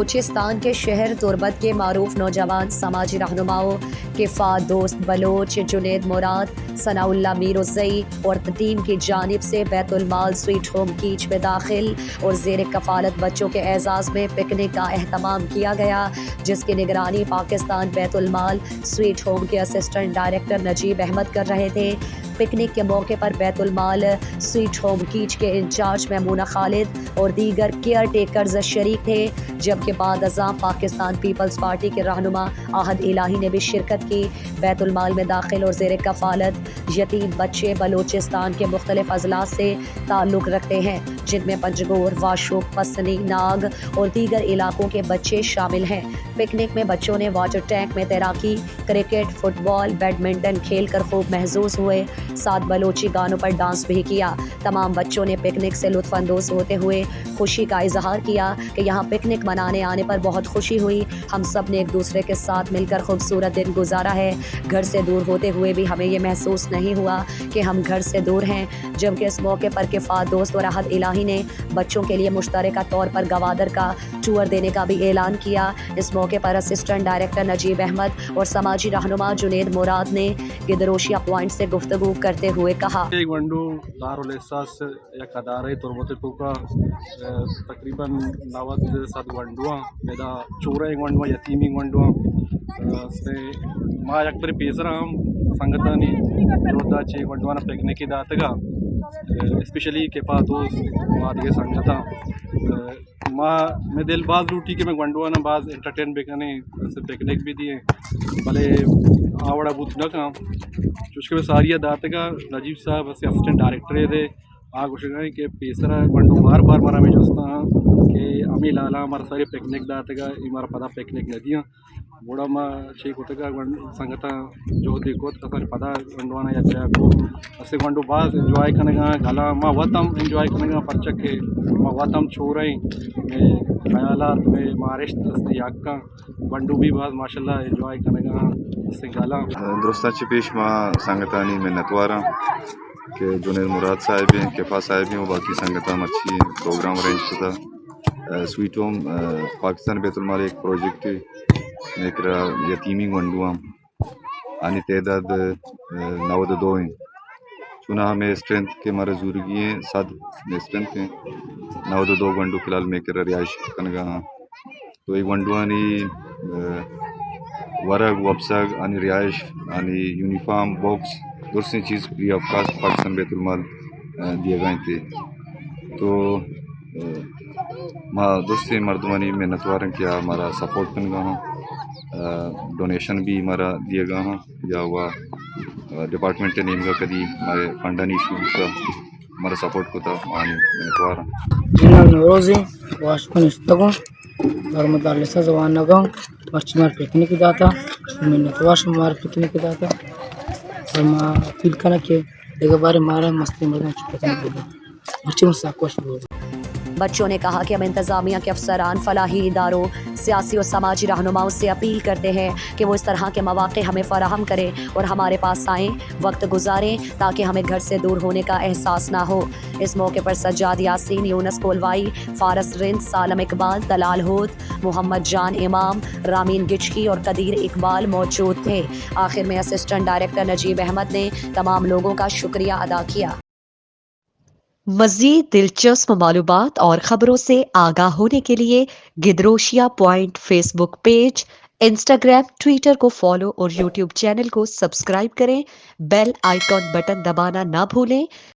بلوچستان کے شہر تربت کے معروف نوجوان سماجی رہنماؤں کفا دوست بلوچ جنید مراد ثناء اللہ میر الزئی اور ٹیم کی جانب سے بیت المال سویٹ ہوم کیچ میں داخل اور زیر کفالت بچوں کے اعزاز میں پکنک کا اہتمام کیا گیا، جس کی نگرانی پاکستان بیت المال سویٹ ہوم کے اسسٹنٹ ڈائریکٹر نجیب احمد کر رہے تھے۔ پکنک کے موقع پر بیت المال سویٹ ہوم کیچ کے انچارج میمونہ خالد اور دیگر کیئر ٹیکرز شریک تھے، جبکہ بعد ازاں پاکستان پیپلز پارٹی کے رہنما احد الہی نے بھی شرکت کی۔ بیت المال میں داخل اور زیر کفالت یتیم بچے بلوچستان کے مختلف اضلاع سے تعلق رکھتے ہیں، جن میں پنجگور، واشوق، پسنی، ناگ اور دیگر علاقوں کے بچے شامل ہیں۔ پکنک میں بچوں نے واٹر ٹینک میں تیراکی، کرکٹ، فٹ بال، بیڈمنٹن کھیل کر خوب محظوظ ہوئے، ساتھ بلوچی گانوں پر ڈانس بھی کیا۔ تمام بچوں نے پکنک سے لطف اندوز ہوتے ہوئے خوشی کا اظہار کیا کہ یہاں پکنک منانے آنے پر بہت خوشی ہوئی، ہم سب نے ایک دوسرے کے ساتھ مل کر خوبصورت دن گزارا ہے، گھر سے دور ہوتے ہوئے بھی ہمیں یہ محسوس نہیں ہوا کہ ہم گھر سے دور ہیں۔ جبکہ اس موقع پر کفایت دوست اور احد الہی نے بچوں کے لیے مشترکہ طور پر گوادر کا ٹور دینے کا بھی اعلان کیا۔ اس موقع پر اسسٹنٹ ڈائریکٹر نجیب احمد اور سماجی رہنما جنید مراد نے گدروشیا پوائنٹ سے گفتگو کرتے ہوئے کہا، ایک ونڈو دارالاحساس یک ادارہ تربت کا تقریباً 90 ونڈواں میرا چورا ایک ونڈواں یتیمی ونڈواں سے ما یک پر پیسرا ہم سنگتانی جودا چھ ونڈوانا پکنکی داتگا اسپیشلی کے پا دوست مادگے سنگتا ما میں دل باز روٹی کہ میں ونڈوانا باز انٹرٹین بکنے پکنک بھی دیے بھلے آوڑا بوت نہ کام چوشکے میں ساریہ داتگا نجیب صاحب اسے اسسٹنٹ ڈائریکٹر دے آگے شگائیں کہ پیسرا ونڈو بار بار مرا میں جوستا ہاں کہ امی لالا ہمارا ساری پکنک داتگا ہمارا پتا پکنک ندیاں بوڑا ما چھ کوتگا سنگتا جو دیکھوت کا سارے پتا ونڈوانا یا چاہ کو اسے ونڈو باز انجوائے کرنے گا گھلا ما وطم انجوائے کرنے گا پرچک کے ما وطم چھوڑیں میں خیالات میں مارشت اسے یاکا ونڈو بھی باز ماشاءاللہ انجوائے کرنے گا اسے گھلا درستہ چی پیش ما سنگتانی منتوارا کہ جنید مراد صاحب ہیں کفا صاحب ہیں و باقی سنگتا مچھی پروگرام ارینج کتا سویٹ ہوم پاکستان بیت المال ایک پروجیکٹ میکرا یتیمی ونڈو آنی تعداد 92 ہیں چنا ہمیں اسٹرینتھ کے ہمارا زورگی ہیں 7 اسٹرینتھ ہیں 92 ونڈو فی الحال میکر رہائش کنگا ہاں تو ایک ونڈو آنی ورگ وبسگ آنی رہائش آنی یونیفارم باکس دوسری چیز فری آف کاسٹ پاکستان بیت المال دیے گئے تھے تو ما دوسری مردمانی محنتوارن کیا ہمارا سپورٹ کن گا ہاں ڈونیشن بھی ہمارا دیے گا ہاں یا ہوا ڈپارٹمنٹ نیم کا کدی ہمارے فنڈانی ایشو کا ہمارا سپورٹ کو تھا آنی محنتوارا جناب نوروزی واشکن اشتگو اور مدارسہ زبان نگاں مچمار پکنک داتا منتواش ہمارا پکنک داتا اور ما فیل کرنا کہ دیکھا بارے مارا مستی مردم پکنک دیتا بچے مساکوش بولتا۔ بچوں نے کہا کہ ہم انتظامیہ کے افسران، فلاحی اداروں، سیاسی اور سماجی رہنماؤں سے اپیل کرتے ہیں کہ وہ اس طرح کے مواقع ہمیں فراہم کریں اور ہمارے پاس آئیں، وقت گزاریں تاکہ ہمیں گھر سے دور ہونے کا احساس نہ ہو۔ اس موقع پر سجاد یاسین، یونس کولوائی، فارس رند، سالم اقبال، طلال ہوت، محمد جان امام، رامین گچکی اور قدیر اقبال موجود تھے۔ آخر میں اسسٹنٹ ڈائریکٹر نجیب احمد نے تمام لوگوں کا شکریہ ادا کیا۔ مزید دلچسپ معلومات اور خبروں سے آگاہ ہونے کے لیے Gedrosia point Facebook page, Instagram, Twitter کو فالو اور یوٹیوب چینل کو سبسکرائب کریں۔ بیل آئیکن بٹن دبانا نہ بھولیں